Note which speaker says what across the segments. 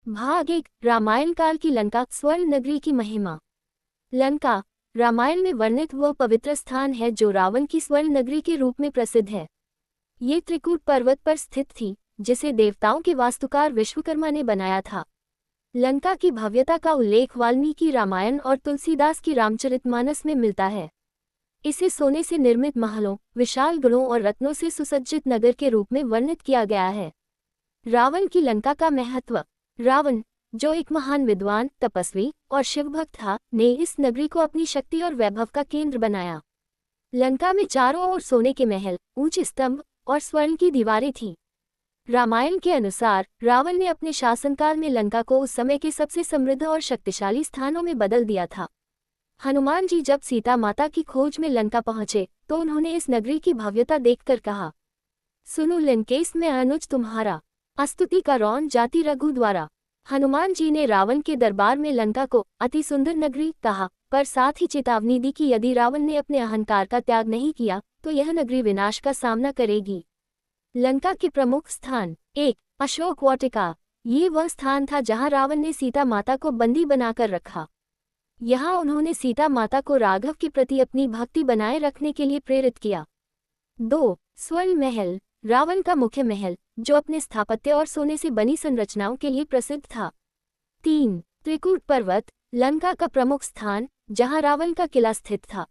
Speaker 1: भाग 1 रामायण काल की लंका स्वर्ण नगरी की महिमा। लंका रामायण में वर्णित वह पवित्र स्थान है जो रावण की स्वर्ण नगरी के रूप में प्रसिद्ध है। ये त्रिकूट पर्वत पर स्थित थी, जिसे देवताओं के वास्तुकार विश्वकर्मा ने बनाया था। लंका की भव्यता का उल्लेख वाल्मीकि रामायण और तुलसीदास की रामचरितमानस में मिलता है। इसे सोने से निर्मित महलों, विशाल गढ़ों और रत्नों से सुसज्जित नगर के रूप में वर्णित किया गया है। रावण की लंका का महत्व। रावण, जो एक महान विद्वान, तपस्वी और शिवभक्त था, ने इस नगरी को अपनी शक्ति और वैभव का केंद्र बनाया। लंका में चारों ओर सोने के महल, ऊंचे स्तंभ और स्वर्ण की दीवारें थीं। रामायण के अनुसार रावण ने अपने शासनकाल में लंका को उस समय के सबसे समृद्ध और शक्तिशाली स्थानों में बदल दिया था। हनुमान जी जब सीता माता की खोज में लंका पहुंचे तो उन्होंने इस नगरी की भव्यता देखकर कहा, सुनो लंकेश में अनुज तुम्हारा, अस्तुति का रौन जाति रघु द्वारा। हनुमान जी ने रावण के दरबार में लंका को अति सुंदर नगरी कहा, पर साथ ही चेतावनी दी कि यदि रावण ने अपने अहंकार का त्याग नहीं किया तो यह नगरी विनाश का सामना करेगी। लंका के प्रमुख स्थान। 1 अशोक वाटिका। ये वह स्थान था जहां रावण ने सीता माता को बंदी बनाकर रखा। यहाँ उन्होंने सीता माता को राघव के प्रति अपनी भक्ति बनाए रखने के लिए प्रेरित किया। 2 स्वर्ण महल। रावण का मुख्य महल, जो अपने स्थापत्य और सोने से बनी संरचनाओं के लिए प्रसिद्ध था। 3 त्रिकूट पर्वत। लंका का प्रमुख स्थान, जहां रावण का किला स्थित था।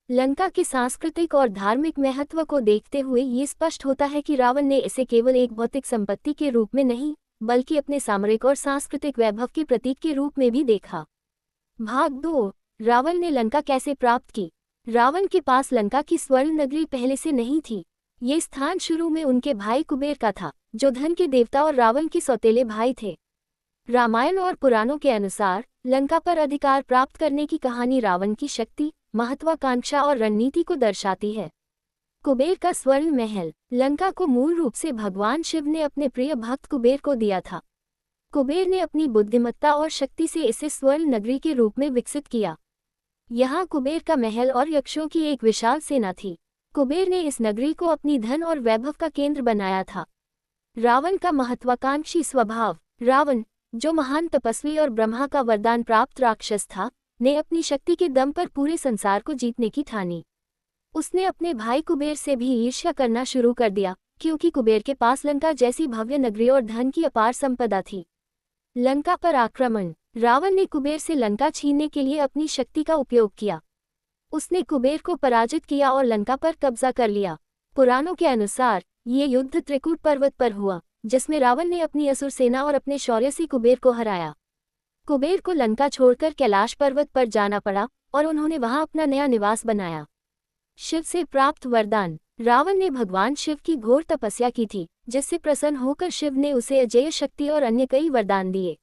Speaker 1: लंका के सांस्कृतिक और धार्मिक महत्व को देखते हुए ये स्पष्ट होता है कि रावण ने इसे केवल एक भौतिक संपत्ति के रूप में नहीं, बल्कि अपने सामरिक और सांस्कृतिक वैभव के प्रतीक के रूप में भी देखा। भाग 2 रावण ने लंका कैसे प्राप्त की। रावण के पास लंका की स्वर्ण नगरी पहले से नहीं थी। ये स्थान शुरू में उनके भाई कुबेर का था, जो धन के देवता और रावण के सौतेले भाई थे। रामायण और पुराणों के अनुसार लंका पर अधिकार प्राप्त करने की कहानी रावण की शक्ति, महत्वाकांक्षा और रणनीति को दर्शाती है। कुबेर का स्वर्ण महल। लंका को मूल रूप से भगवान शिव ने अपने प्रिय भक्त कुबेर को दिया था। कुबेर ने अपनी बुद्धिमत्ता और शक्ति से इसे स्वर्ण नगरी के रूप में विकसित किया। यहाँ कुबेर का महल और यक्षों की एक विशाल सेना थी। कुबेर ने इस नगरी को अपनी धन और वैभव का केंद्र बनाया था। रावण का महत्वाकांक्षी स्वभाव। रावण, जो महान तपस्वी और ब्रह्मा का वरदान प्राप्त राक्षस था, ने अपनी शक्ति के दम पर पूरे संसार को जीतने की ठानी। उसने अपने भाई कुबेर से भी ईर्ष्या करना शुरू कर दिया, क्योंकि कुबेर के पास लंका जैसी भव्य नगरी और धन की अपार संपदा थी। लंका पर आक्रमण। रावण ने कुबेर से लंका छीनने के लिए अपनी शक्ति का उपयोग किया। उसने कुबेर को पराजित किया और लंका पर कब्जा कर लिया। पुराणों के अनुसार ये युद्ध त्रिकूट पर्वत पर हुआ, जिसमें रावण ने अपनी असुर सेना और अपने शौर्य से कुबेर को हराया। कुबेर को लंका छोड़कर कैलाश पर्वत पर जाना पड़ा और उन्होंने वहां अपना नया निवास बनाया। शिव से प्राप्त वरदान। रावण ने भगवान शिव की घोर तपस्या की थी, जिससे प्रसन्न होकर शिव ने उसे अजेय शक्ति और अन्य कई वरदान दिए।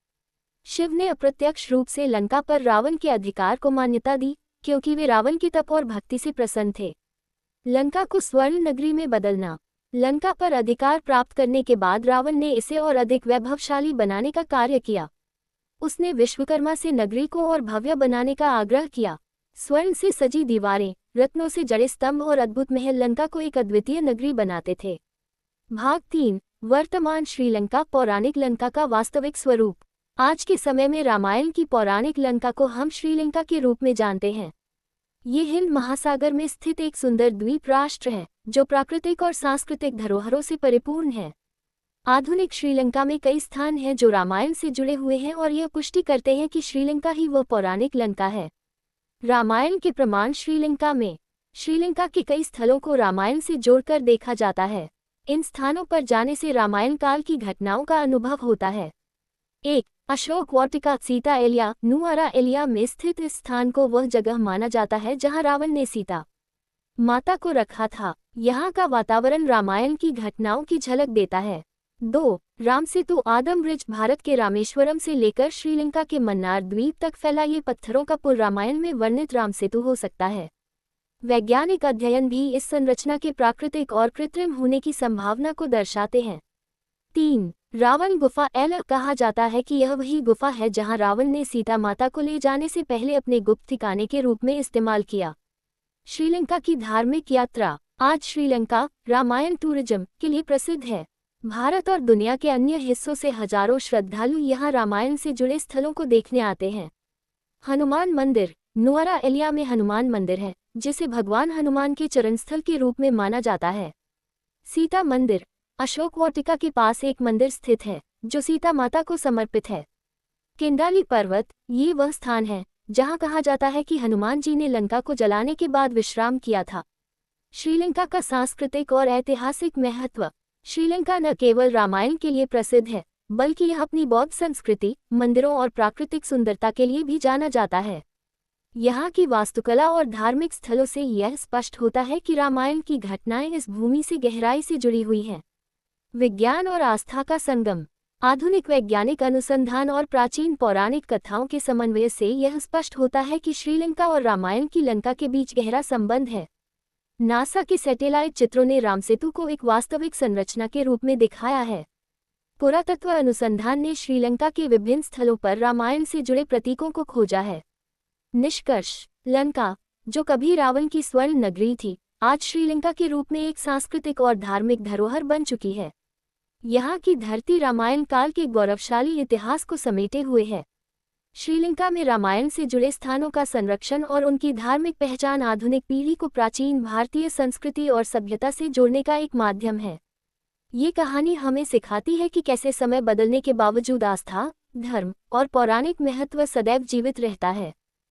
Speaker 1: शिव ने अप्रत्यक्ष रूप से लंका पर रावण के अधिकार को मान्यता दी, क्योंकि वे रावण की तप और भक्ति से प्रसन्न थे। लंका को स्वर्ण नगरी में बदलना। लंका पर अधिकार प्राप्त करने के बाद रावण ने इसे और अधिक वैभवशाली बनाने का कार्य किया। उसने विश्वकर्मा से नगरी को और भव्य बनाने का आग्रह किया। स्वर्ण से सजी दीवारें, रत्नों से जड़े स्तंभ और अद्भुत महल लंका को एक अद्वितीय नगरी बनाते थे। भाग 3 वर्तमान श्रीलंका। पौराणिक लंका का वास्तविक स्वरूप। आज के समय में रामायण की पौराणिक लंका को हम श्रीलंका के रूप में जानते हैं। ये हिंद महासागर में स्थित एक सुंदर द्वीप राष्ट्र है, जो प्राकृतिक और सांस्कृतिक धरोहरों से परिपूर्ण है। आधुनिक श्रीलंका में कई स्थान हैं जो रामायण से जुड़े हुए हैं और यह पुष्टि करते हैं कि श्रीलंका ही वह पौराणिक लंका है। रामायण के प्रमाण। श्रीलंका में श्रीलंका के कई स्थलों को रामायण से जोड़कर देखा जाता है। इन स्थानों पर जाने से रामायण काल की घटनाओं का अनुभव होता है। 1 अशोक वाटिका। सीता एलिया नुआरा एलिया में स्थित इस स्थान को वह जगह माना जाता है जहां रावण ने सीता माता को रखा था। यहाँ का वातावरण रामायण की घटनाओं की झलक देता है। 2 राम सेतु। Adam bridge. भारत के रामेश्वरम से लेकर श्रीलंका के मन्नार द्वीप तक फैला ये पत्थरों का पुल रामायण में वर्णित राम सेतु हो सकता है। वैज्ञानिक अध्ययन भी इस संरचना के प्राकृतिक और कृत्रिम होने की संभावना को दर्शाते हैं। 3 रावण गुफा। कहा जाता है कि यह वही गुफा है जहां रावण ने सीता माता को ले जाने से पहले अपने गुप्त ठिकाने के रूप में इस्तेमाल किया। श्रीलंका की धार्मिक यात्रा। आज श्रीलंका रामायण टूरिज्म के लिए प्रसिद्ध है। भारत और दुनिया के अन्य हिस्सों से हजारों श्रद्धालु यहाँ रामायण से जुड़े स्थलों को देखने आते हैं। हनुमान मंदिर। नुआरा एलिया में हनुमान मंदिर है, जिसे भगवान हनुमान के चरणस्थल के रूप में माना जाता है। सीता मंदिर। अशोक वाटिका के पास एक मंदिर स्थित है, जो सीता माता को समर्पित है। किंडाली पर्वत। ये वह स्थान है जहाँ कहा जाता है कि हनुमान जी ने लंका को जलाने के बाद विश्राम किया था। श्रीलंका का सांस्कृतिक और ऐतिहासिक महत्व। श्रीलंका न केवल रामायण के लिए प्रसिद्ध है, बल्कि यह अपनी बौद्ध संस्कृति, मंदिरों और प्राकृतिक सुंदरता के लिए भी जाना जाता है। यहाँ की वास्तुकला और धार्मिक स्थलों से यह स्पष्ट होता है कि रामायण की घटनाएं इस भूमि से गहराई से जुड़ी हुई हैं। विज्ञान और आस्था का संगम। आधुनिक वैज्ञानिक अनुसंधान और प्राचीन पौराणिक कथाओं के समन्वय से यह स्पष्ट होता है कि श्रीलंका और रामायण की लंका के बीच गहरा संबंध है। नासा के सैटेलाइट चित्रों ने रामसेतु को एक वास्तविक संरचना के रूप में दिखाया है। पुरातत्व अनुसंधान ने श्रीलंका के विभिन्न स्थलों पर रामायण से जुड़े प्रतीकों को खोजा है। निष्कर्ष। लंका, जो कभी रावण की स्वर्ण नगरी थी, आज श्रीलंका के रूप में एक सांस्कृतिक और धार्मिक धरोहर बन चुकी है। यहाँ की धरती रामायण काल के गौरवशाली इतिहास को समेटे हुए है। श्रीलंका में रामायण से जुड़े स्थानों का संरक्षण और उनकी धार्मिक पहचान आधुनिक पीढ़ी को प्राचीन भारतीय संस्कृति और सभ्यता से जोड़ने का एक माध्यम है। ये कहानी हमें सिखाती है कि कैसे समय बदलने के बावजूद आस्था, धर्म और पौराणिक महत्व सदैव जीवित रहता है।